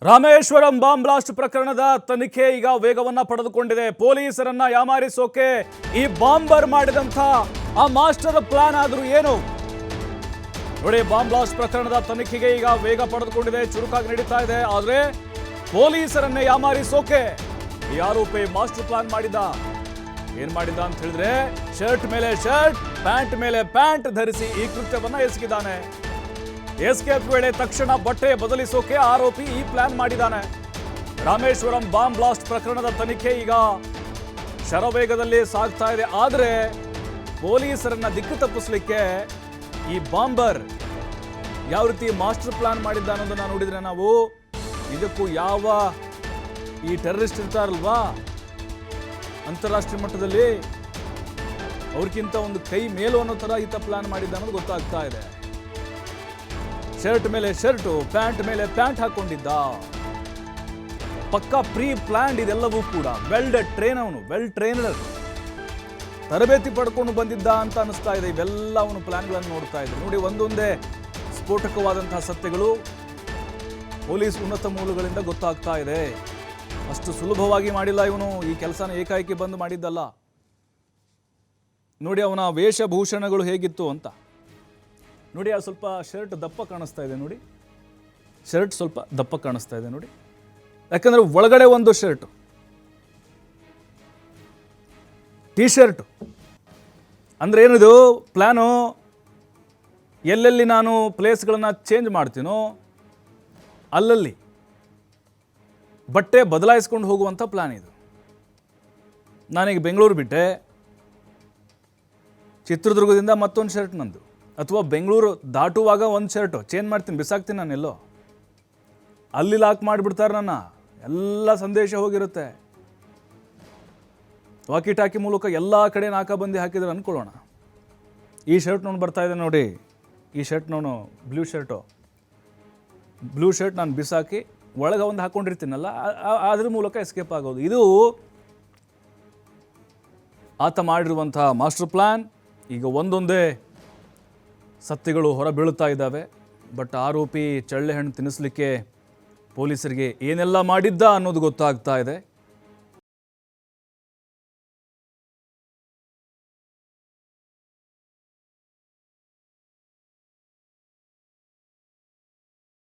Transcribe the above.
Rameswaram bomb blast ಪ್ರಕರಣದ ತನಿಖೆ ಈಗ ವೇಗವನ್ನ ಪಡೆದುಕೊಂಡಿದೆ. ಪೊಲೀಸರನ್ನ ಯಾಮಾರಿಸೋಕೆ ಈ ಬಾಂಬರ್ ಮಾಡಿದಂತ ಆ ಮಾಸ್ಟರ್ ಪ್ಲಾನ್ ಆದ್ರೂ ಏನು ನೋಡಿ. ಬಾಂಬ್ ಬ್ಲಾಸ್ಟ್ ಪ್ರಕರಣದ ತನಿಖೆಗೆ ಈಗ ವೇಗ ಪಡೆದುಕೊಂಡಿದೆ, ಚುರುಕಾಗಿ ನಡೀತಾ ಇದೆ. ಆದ್ರೆ ಪೊಲೀಸರನ್ನೇ ಯಾಮಾರಿಸೋಕೆ ಈ ಆರೋಪಿ ಮಾಸ್ಟರ್ ಪ್ಲಾನ್ ಮಾಡಿದ. ಏನ್ ಮಾಡಿದ ಅಂತ ಹೇಳಿದ್ರೆ, ಶರ್ಟ್ ಮೇಲೆ ಶರ್ಟ್, ಪ್ಯಾಂಟ್ ಮೇಲೆ ಪ್ಯಾಂಟ್ ಧರಿಸಿ ಈ ಕೃತ್ಯವನ್ನ ಎಸಗಿದ್ದಾನೆ. ಎಸ್ಕೇಪ್ ವೇಳೆ ತಕ್ಷಣ ಬಟ್ಟೆ ಬದಲಿಸೋಕೆ ಆರೋಪಿ ಈ ಪ್ಲಾನ್ ಮಾಡಿದ್ದಾನೆ. ರಾಮೇಶ್ವರಂ ಬಾಂಬ್ ಬ್ಲಾಸ್ಟ್ ಪ್ರಕರಣದ ತನಿಖೆ ಈಗ ಶರವೇಗದಲ್ಲಿ ಸಾಗ್ತಾ ಇದೆ. ಆದರೆ ಪೊಲೀಸರನ್ನ ದಿಕ್ಕು ತಪ್ಪಿಸ್ಲಿಕ್ಕೆ ಈ ಬಾಂಬರ್ ಯಾವ ರೀತಿ ಮಾಸ್ಟರ್ ಪ್ಲಾನ್ ಮಾಡಿದ್ದ ಅನ್ನೋದನ್ನ ನೋಡಿದ್ರೆ ನಾವು ಇದಕ್ಕೂ ಯಾವ ಈ ಟೆರರಿಸ್ಟ್ ಇರ್ತಾರಲ್ವಾ ಅಂತಾರಾಷ್ಟ್ರೀಯ ಮಟ್ಟದಲ್ಲಿ ಅವ್ರಿಗಿಂತ ಒಂದು ಕೈ ಮೇಲು ಅನ್ನೋ ತರ ಈತ ಪ್ಲಾನ್ ಮಾಡಿದ್ದ ಅನ್ನೋದು ಗೊತ್ತಾಗ್ತಾ ಇದೆ. ಶರ್ಟ್ ಮೇಲೆ ಶರ್ಟು, ಪ್ಯಾಂಟ್ ಮೇಲೆ ಪ್ಯಾಂಟ್ ಹಾಕೊಂಡಿದ್ದ. ಪಕ್ಕಾ ಪ್ರೀ ಪ್ಲಾನ್ಡ್ ಇದೆಲ್ಲವೂ ಕೂಡ. ವೆಲ್ ಟ್ರೈನರ್, ತರಬೇತಿ ಪಡ್ಕೊಂಡು ಬಂದಿದ್ದ ಅಂತ ಅನಿಸ್ತಾ ಇದೆ. ಇವೆಲ್ಲ ಅವನು ಪ್ಲಾನ್ಗಳನ್ನು ನೋಡ್ತಾ ಇದ್ರು ನೋಡಿ. ಒಂದೊಂದೇ ಸ್ಫೋಟಕವಾದಂತಹ ಸತ್ಯಗಳು ಪೊಲೀಸ್ ಉನ್ನತ ಮೂಲಗಳಿಂದ ಗೊತ್ತಾಗ್ತಾ ಇದೆ. ಅಷ್ಟು ಸುಲಭವಾಗಿ ಮಾಡಿಲ್ಲ ಇವನು. ಈ ಕೆಲಸನ ಏಕಾಏಕಿ ಬಂದು ಮಾಡಿದ್ದಲ್ಲ. ನೋಡಿ ಅವನ ವೇಷಭೂಷಣಗಳು ಹೇಗಿತ್ತು ಅಂತ ನೋಡಿ. ಆ ಸ್ವಲ್ಪ ಶರ್ಟ್ ದಪ್ಪ ಕಾಣಿಸ್ತಾ ಇದೆ ನೋಡಿ. ಶರ್ಟ್ ಸ್ವಲ್ಪ ದಪ್ಪ ಕಾಣಿಸ್ತಾ ಇದೆ ನೋಡಿ. ಯಾಕಂದ್ರೆ ಒಳಗಡೆ ಒಂದು ಶರ್ಟ್, ಟೀ ಶರ್ಟ್. ಅಂದ್ರೆ ಏನಿದು ಪ್ಲಾನು, ಎಲ್ಲೆಲ್ಲಿ ನಾನು ಪ್ಲೇಸ್ಗಳನ್ನು ಚೇಂಜ್ ಮಾಡ್ತೀನೋ ಅಲ್ಲಲ್ಲಿ ಬಟ್ಟೆ ಬದಲಾಯಿಸ್ಕೊಂಡು ಹೋಗುವಂಥ ಪ್ಲಾನ್ ಇದು. ನಾನೀಗ ಬೆಂಗಳೂರು ಬಿಟ್ಟೆ, ಚಿತ್ರದುರ್ಗದಿಂದ ಮತ್ತೊಂದು ಶರ್ಟ್ ನಂದು, ಅಥವಾ ಬೆಂಗಳೂರು ದಾಟುವಾಗ ಒಂದು ಶರ್ಟು ಚೇಂಜ್ ಮಾಡ್ತೀನಿ, ಬಿಸಾಕ್ತೀನಿ ನಾನೆಲ್ಲೋ. ಅಲ್ಲಿ ಲಾಕ್ ಮಾಡಿಬಿಡ್ತಾರೆ ನನ್ನ. ಎಲ್ಲ ಸಂದೇಶ ಹೋಗಿರುತ್ತೆ. ವಾಕಿ ಟಾಕಿ ಮೂಲಕ ಎಲ್ಲ ಕಡೆ ನಾಕಾಬಂದಿ ಹಾಕಿದ್ರೆ ಅಂದ್ಕೊಳ್ಳೋಣ. ಈ ಶರ್ಟ್ ನೋಡಿ ಬರ್ತಾ ಇದೆ ನೋಡಿ. ಈ ಶರ್ಟ್ ನೋನು ಬ್ಲೂ ಶರ್ಟ್ ನಾನು ಬಿಸಾಕಿ ಒಳಗೆ ಒಂದು ಹಾಕ್ಕೊಂಡಿರ್ತೀನಲ್ಲ, ಅದ್ರ ಮೂಲಕ ಎಸ್ಕೇಪ್ ಆಗೋದು. ಇದು ಆತ ಮಾಡಿರುವಂಥ ಮಾಸ್ಟರ್ ಪ್ಲಾನ್. ಈಗ ಒಂದೊಂದೇ ಸತ್ಯಗಳು ಹೊರ ಬೀಳುತ್ತಾ ಇದ್ದಾವೆ. ಬಟ್ ಆರೋಪಿ ಚಳ್ಳೆ ಹಣ್ಣು ತಿನ್ನಿಸ್ಲಿಕ್ಕೆ ಪೊಲೀಸರಿಗೆ ಏನೆಲ್ಲ ಮಾಡಿದ್ದ ಅನ್ನೋದು ಗೊತ್ತಾಗ್ತಾ ಇದೆ.